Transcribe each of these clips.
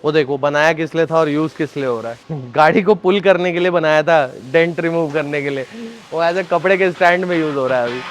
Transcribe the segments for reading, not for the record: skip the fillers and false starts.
वो देखो बनाया किस लिए था और यूज किस लिए हो रहा है। गाड़ी को पुल करने के लिए बनाया था, डेंट रिमूव करने के लिए। वो ऐसे कपड़े के स्टैंड में यूज हो रहा है अभी।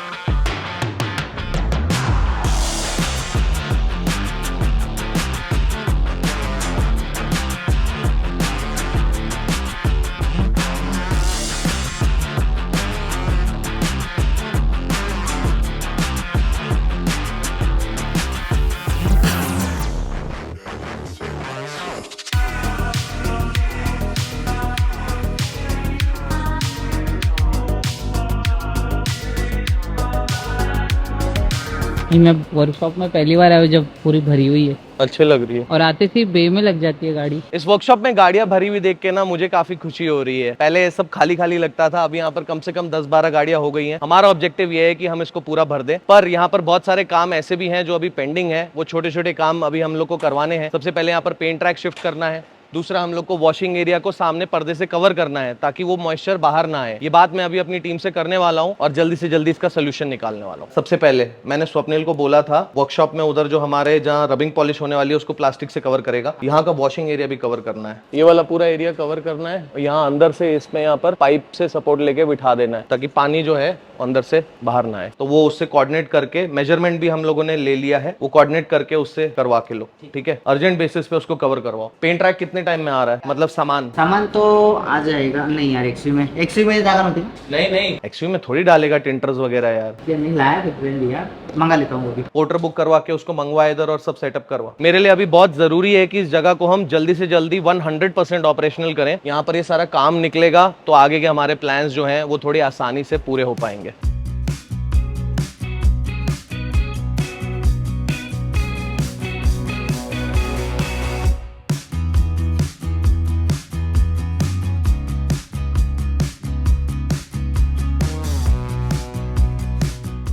नहीं, मैं वर्कशॉप में पहली बार आया हूँ जब पूरी भरी हुई है अच्छे लग रही है और आते ही बे में लग जाती है गाड़ी। इस वर्कशॉप में गाड़ियां भरी हुई देख के ना मुझे काफी खुशी हो रही है। पहले ये सब खाली खाली लगता था, अब यहाँ पर कम से कम 10-12 गाड़ियां हो गई हैं। हमारा ऑब्जेक्टिव ये है कि हम इसको पूरा भर दें, पर यहाँ पर बहुत सारे काम ऐसे भी हैं जो अभी पेंडिंग है। वो छोटे छोटे काम अभी हम लोग को करवाने हैं। सबसे पहले यहाँ पर पेंट ट्रैक शिफ्ट करना है। दूसरा, हम लोग को वॉशिंग एरिया को सामने पर्दे से कवर करना है ताकि वो मॉइस्चर बाहर ना आए। ये बात मैं अभी अपनी टीम से करने वाला हूँ और जल्दी से जल्दी इसका सोल्यूशन निकालने वाला हूँ। सबसे पहले मैंने स्वप्निल को बोला था वर्कशॉप में उधर जो हमारे जहाँ रबिंग पॉलिश होने वाली है उसको प्लास्टिक से कवर करेगा। यहाँ का वॉशिंग एरिया भी कवर करना है, ये वाला पूरा एरिया कवर करना है। यहाँ अंदर से इसमें यहाँ पर पाइप से सपोर्ट लेके बिठा देना है ताकि पानी जो है अंदर से बाहर ना आए। तो वो उससे कोऑर्डिनेट करके, मेजरमेंट भी हम लोगों ने ले लिया है, वो कोऑर्डिनेट करके उससे करवा के लो, ठीक है। अर्जेंट बेसिस पे उसको कवर करवाओ। पेंट ट्रैक कितने टाइम में आ रहा है, मतलब सामान तो आ जाएगा। नहीं यार, एक्सवी में जागा नहोती। नहीं एक्चुअली में थोड़ी डालेगा टिंटर्स वगैरह यार। ये नहीं लाया तो फ्रेंड यार, मंगा लेता हूँ वो भी। पोर्टर बुक करवा के उसको मंगवा इधर और सब सेटअप करवा। मेरे लिए अभी बहुत जरूरी है कि इस जगह को हम जल्दी से जल्दी 100% ऑपरेशनल करें। यहाँ पर ये सारा काम निकलेगा तो आगे के हमारे प्लान्स जो हैं वो थोड़ी आसानी से पूरे हो पाएंगे।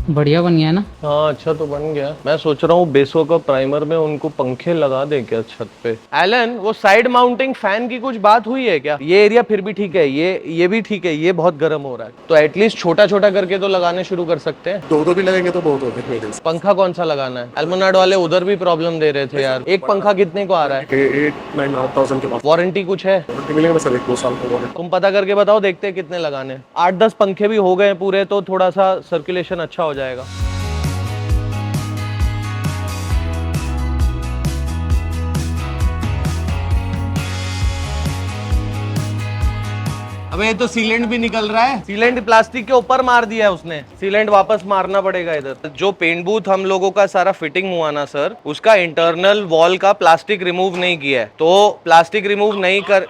बढ़िया बन गया ना। हाँ अच्छा तो बन गया। मैं सोच रहा हूँ बेसो का प्राइमर में उनको पंखे लगा दे क्या छत पे। एलन, वो साइड माउंटिंग फैन की कुछ बात हुई है क्या? ये एरिया फिर भी ठीक है, ये भी ठीक है, ये बहुत गर्म हो रहा है। तो एटलीस्ट छोटा छोटा करके तो लगाने शुरू कर सकते हैं। दो भी लगेंगे तो बहुत होते हैं। पंखा कौन सा लगाना है? एल्मोनाड वाले उधर भी प्रॉब्लम दे रहे थे यार। एक पंखा कितने को आ रहा है? 8-9,000 के पास वारंटी कुछ है? मिलेंगे सर, 1-2 साल को वारंटी। तुम पता करके बताओ, देखते हैं कितने लगाने। 8-10 पंखे भी हो गए पूरे तो थोड़ा सा सर्कुलेशन अच्छा हो जाएगा। अबे ये तो सीलेंट भी निकल रहा है। सीलेंट प्लास्टिक के ऊपर मार दिया है उसने। सीलेंट वापस मारना पड़ेगा इधर। जो पेंट बूथ हम लोगों का सारा फिटिंग हुआ ना सर, उसका इंटरनल वॉल का प्लास्टिक रिमूव नहीं किया है। तो प्लास्टिक रिमूव नहीं कर,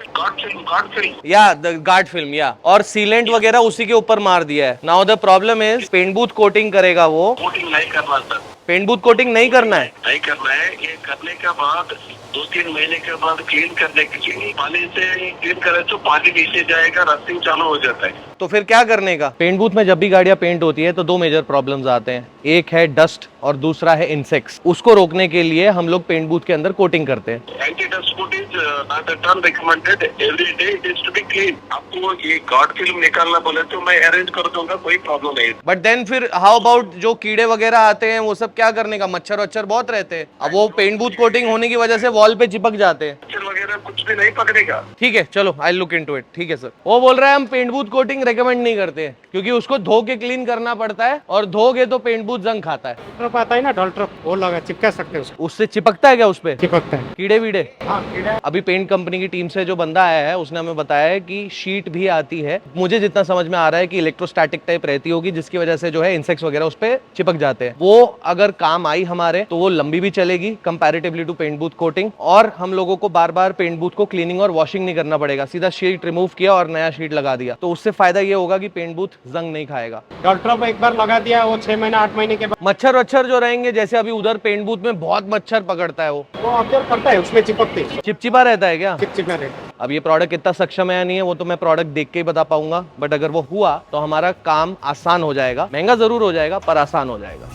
गार्ड फिल्म या और सीलेंट वगैरह उसी के ऊपर मार दिया है। Now the problem is paint booth coating करेगा वो। कोटिंग नहीं करना सर, पेंट बूथ कोटिंग नहीं करना है। नहीं करना है। ये करने के बाद 2-3 महीने के बाद क्लीन करने के लिए पानी से क्लीन करे तो पानी नीचे जाएगा, रस्टिंग चालू हो जाता है। तो फिर क्या करने का? पेंट बूथ में जब भी गाड़ियां पेंट होती है तो दो मेजर प्रॉब्लम्स आते हैं। एक है डस्ट और दूसरा है इंसेक्ट्स। उसको रोकने के लिए हम लोग पेंट बूथ के अंदर कोटिंग करते हैं। Anti dust coat is not a turn recommended, every day it is to be clean. आपको ये गार्ड फिल्म निकालना बोले तो मैं अरेंज कर दूंगा, कोई प्रॉब्लम नहीं। बट देन फिर हाउ अबाउट जो कीड़े वगैरह आते हैं वो सब क्या करने का? मच्छर वच्छर बहुत रहते हैं। अब वो पेंट बूथ कोटिंग होने की वजह से वॉल पे चिपक जाते हैं। मच्छर वगैरह कुछ भी नहीं पकड़ेगा। ठीक है चलो, आई लुक इनटू इट। ठीक है सर। वो बोल रहा है हम पेंट बूथ कोटिंग रेकमेंड नहीं करते हैं क्योंकि उसको धो के क्लीन करना पड़ता है और धोगे तो पेंट बूथ जंग खाता है। ट्रप आता है ना, डॉल ट्रप, वो लगा चिपका सकते हैं उसको। उससे चिपकता है क्या? उस पे चिपकता है कीड़े वीड़े? हाँ, कीड़ा। अभी पेंट कंपनी की टीम से जो बंदा आया है उसने हमें बताया है कि शीट भी आती है। मुझे जितना समझ में आ रहा है कि इलेक्ट्रोस्टैटिक टाइप रहती होगी जिसकी वजह से जो है इंसेक्ट्स वगैरह उस पे चिपक जाते हैं। वो अगर काम आई हमारे तो वो लंबी भी चलेगी comparatively to paint booth coating, और हम लोगों को बार बार पेंट बूथ को क्लीनिंग और वॉशिंग नहीं करना पड़ेगा। सीधा शीट रिमूव किया और नया शीट लगा दिया। तो उससे फायदा ये होगा कि पेंट बूथ जंग नहीं खाएगा। डॉल ट्रप एक बार लगा दिया, वो 6 महीने 8 महीने के बाद मच्छर वच्छर जो रहेंगे, जैसे अभी उधर पेंट बूथ में बहुत मच्छर पकड़ता है, वो ऑब्जर्व करता है, उसमें चिपकते चिपचिपा रहता है क्या? चिपचिपा रहता है। अब ये प्रोडक्ट कितना सक्षम है या नहीं है वो तो मैं प्रोडक्ट देख के ही बता पाऊंगा, बट अगर वो हुआ तो हमारा काम आसान हो जाएगा। महंगा जरूर हो जाएगा पर आसान हो जाएगा।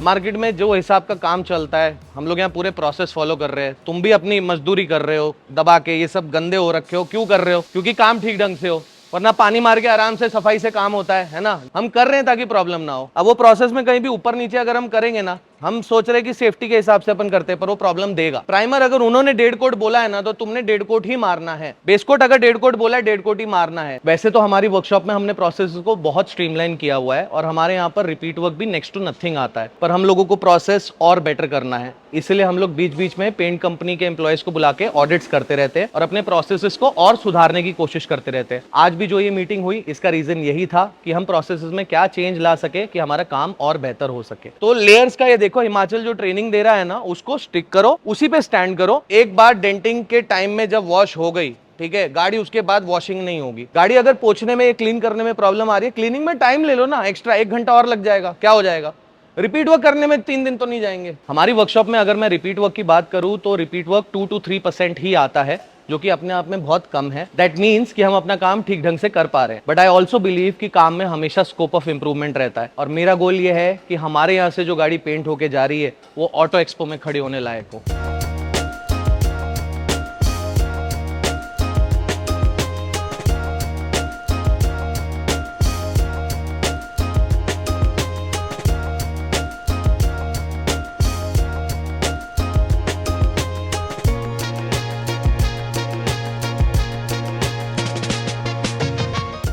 मार्केट में जो हिसाब का काम चलता है हम लोग यहाँ पूरे प्रोसेस फॉलो कर रहे हैं। तुम भी अपनी मजदूरी कर रहे हो दबा के, ये सब गंदे हो रखे हो। क्यों कर रहे हो? क्योंकि काम ठीक ढंग से हो। वरना पानी मार के आराम से सफाई से काम होता है ना। हम कर रहे हैं ताकि प्रॉब्लम ना हो। अब वो प्रोसेस में कहीं भी ऊपर नीचे अगर हम करेंगे ना, हम सोच रहे हैं कि सेफ्टी के हिसाब से अपन करते हैं, पर वो प्रॉब्लम देगा। प्राइमर अगर उन्होंने 1.5 कोट बोला है ना, तो तुमने 1.5 कोट ही मारना है। बेस कोट अगर 1.5 कोट बोला है, 1.5 कोट ही मारना है। वैसे तो हमारी वर्कशॉप में हमने प्रोसेस को बहुत स्ट्रीमलाइन किया हुआ है और हमारे यहाँ पर रिपीट वर्क भी नेक्स्ट टू नथिंग आता है, पर हम लोगों को प्रोसेस और बेटर करना है। इसलिए हम लोग बीच बीच में पेंट कंपनी के एम्प्लॉयज को बुला के ऑडिट्स करते रहते हैं और अपने प्रोसेसेस को और सुधारने की कोशिश करते रहते हैं। आज भी जो ये मीटिंग हुई, इसका रीजन यही था कि हम प्रोसेसेस में क्या चेंज ला सके कि हमारा काम और बेहतर हो सके। तो लेयर्स का ये देखो, हिमाचल जो ट्रेनिंग दे रहा है ना, उसको स्टिक करो, उसी पे स्टैंड करो। एक बार डेंटिंग के टाइम में जब वॉश हो गई, ठीक है, गाड़ी उसके बाद वॉशिंग नहीं होगी। गाड़ी अगर पोंछने में, क्लीन करने में प्रॉब्लम आ रही है, क्लीनिंग में टाइम ले लो ना, एक्स्ट्रा 1 घंटा और लग जाएगा, क्या हो जाएगा। रिपीट वर्क करने में 3 दिन तो नहीं जाएंगे। हमारी वर्कशॉप में अगर मैं रिपीट वर्क की बात करूं तो रिपीट वर्क 2 to 3% ही आता है, जो कि अपने आप में बहुत कम है। दैट मीन्स कि हम अपना काम ठीक ढंग से कर पा रहे हैं। बट आई ऑल्सो बिलीव कि काम में हमेशा स्कोप ऑफ इंप्रूवमेंट रहता है और मेरा गोल ये है कि हमारे यहाँ से जो गाड़ी पेंट होके जा रही है वो ऑटो एक्सपो में खड़ी होने लायक हो।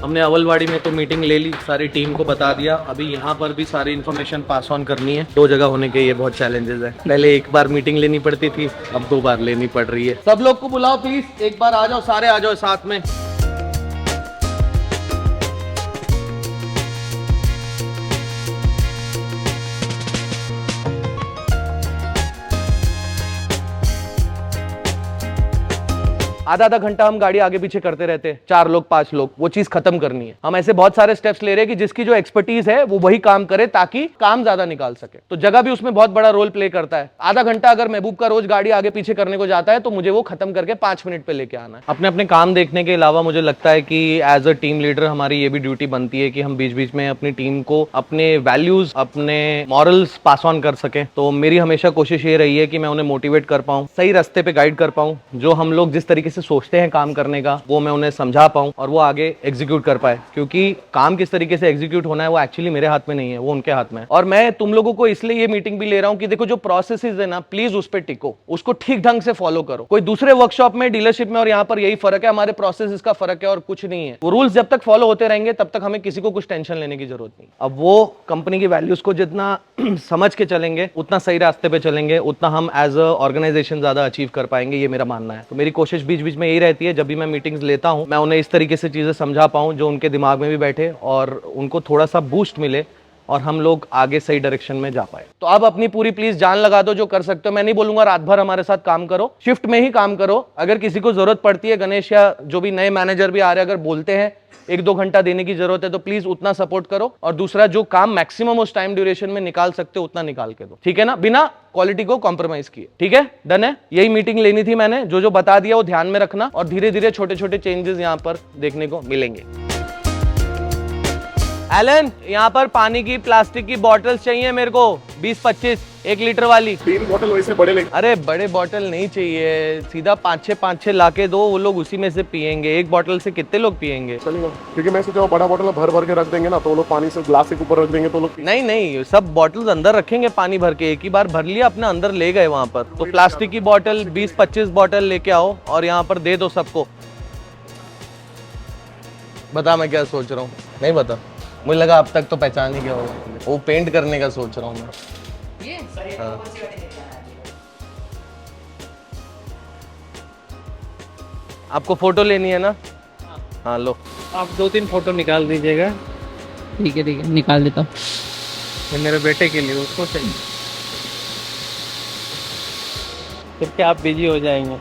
हमने अवलवाड़ी में तो मीटिंग ले ली, सारी टीम को बता दिया। अभी यहाँ पर भी सारी इन्फॉर्मेशन पास ऑन करनी है। 2 जगह होने के ये बहुत चैलेंजेस है। पहले 1 बार मीटिंग लेनी पड़ती थी, अब 2 बार लेनी पड़ रही है। सब लोग को बुलाओ प्लीज, एक बार आ जाओ, सारे आ जाओ साथ में। आधा घंटा हम गाड़ी आगे पीछे करते रहते हैं, 4 लोग 5 लोग, वो चीज खत्म करनी है। हम ऐसे बहुत सारे स्टेप्स ले रहे हैं कि जिसकी जो एक्सपर्टीज है वो वही काम करे ताकि काम ज्यादा निकाल सके। तो जगह भी उसमें बहुत बड़ा रोल प्ले करता है। आधा घंटा अगर महबूब का रोज गाड़ी आगे पीछे करने को जाता है तो मुझे वो खत्म करके 5 मिनट पे लेके आना है। अपने अपने काम देखने के अलावा मुझे लगता है कि एज अ टीम लीडर हमारी ये भी ड्यूटी बनती है कि हम बीच बीच में अपनी टीम को अपने वैल्यूज, अपने मॉरल्स पास ऑन कर सकें। तो मेरी हमेशा कोशिश ये रही है कि मैं उन्हें मोटिवेट कर पाऊं, सही रास्ते पे गाइड कर पाऊं, जो हम लोग जिस तरीके से सोचते हैं काम करने का वो मैं उन्हें समझा पाऊं और वो आगे एग्जीक्यूट कर पाए। क्योंकि काम किस तरीके से एग्जीक्यूट होना है वो एक्चुअली मेरे हाथ में नहीं है, वो उनके हाथ में है। और मैं तुम लोगों को इसलिए ये मीटिंग भी ले रहा हूं कि देखो जो प्रोसेसेस है ना, प्लीज उस पर टिको, उसको ठीक ढंग से फॉलो करो। कोई दूसरे वर्कशॉप में, डीलरशिप में और यहाँ पर यही फर्क है, हमारे प्रोसेस का फर्क है और कुछ नहीं है। वो रूल्स जब तक फॉलो होते रहेंगे तब तक हमें किसी को कुछ टेंशन लेने की जरूरत नहीं। अब वो कंपनी की वैल्यूज को जितना समझ के चलेंगे, उतना सही रास्ते पे चलेंगे, उतना हम एज अ ऑर्गेनाइजेशन ज्यादा अचीव कर पाएंगे, ये मेरा मानना है। तो मेरी कोशिश बीच बीच में यही रहती है, जब भी मैं मीटिंग्स लेता हूं, मैं उन्हें इस तरीके से चीजें समझा पाऊं जो उनके दिमाग में भी बैठे और उनको थोड़ा सा बूस्ट मिले और हम लोग आगे सही डायरेक्शन में जा पाए। तो अब अपनी पूरी प्लीज जान लगा दो जो कर सकते हो। मैं नहीं बोलूंगा रात भर हमारे साथ काम करो, शिफ्ट में ही काम करो। अगर किसी को जरूरत पड़ती है, गणेश या जो भी नए मैनेजर भी आ रहे हैं, अगर बोलते हैं 1-2 घंटा देने की जरूरत है तो प्लीज उतना सपोर्ट करो। और दूसरा, जो काम मैक्सिमम उस टाइम ड्यूरेशन में निकाल सकते हो उतना निकाल के दो, ठीक है ना, बिना क्वालिटी को कॉम्प्रोमाइज किए। ठीक है, डन है। यही मीटिंग लेनी थी मैंने, जो बता दिया वो ध्यान में रखना और धीरे धीरे छोटे छोटे चेंजेस यहाँ पर देखने को मिलेंगे। एलन, यहाँ पर पानी की प्लास्टिक की बॉटल्स चाहिए मेरे को, 20-25 1 लीटर वाली। 3 बोतल वैसे बड़े लेंगे। अरे बड़े बॉटल नहीं चाहिए, सीधा 5-6 लाके दो, वो लोग उसी में से पियेंगे। 1 बॉटल से कितने लोग पियेंगे? चलेगा, क्योंकि मैं सोचा बड़ा बॉटल भर भर के रख देंगे ना, तो लोग पानी से ग्लास के ऊपर रख देंगे तो लोग नहीं, सब बॉटल्स अंदर रखेंगे पानी भर के। एक ही बार भर लिया, अपना अंदर ले गए वहां पर। तो प्लास्टिक की बॉटल 20-25 बॉटल लेके आओ और यहाँ पर दे दो सबको। बता मैं क्या सोच रहा हूँ? नहीं बता, मुझे लगा अब तक तो पहचान ही गया होगा। वो पेंट करने का सोच रहा हूँ मैं। हाँ। आपको फोटो लेनी है ना? हाँ लो, आप 2-3 फोटो निकाल दीजिएगा। ठीक है, निकाल देता हूँ। ये मेरे बेटे के लिए, उसको चाहिए, फिर क्या आप बिजी हो जाएंगे।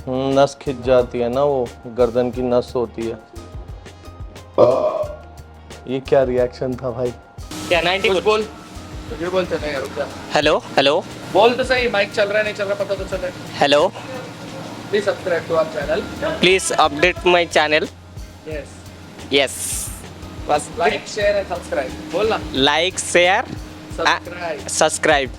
नस खिंच जाती है ना, वो गर्दन की नस होती है। ये क्या रिएक्शन था भाई? क्या 90 कुछ बोल, ये बोल चले यार, रुक जा। हेलो हेलो बोल तो सही, माइक चल रहा है नहीं चल रहा पता तो चले। Hello, please subscribe to our channel, please update my channel. Yes yes, बस लाइक शेयर एंड सब्सक्राइब बोलना। Like share subscribe subscribe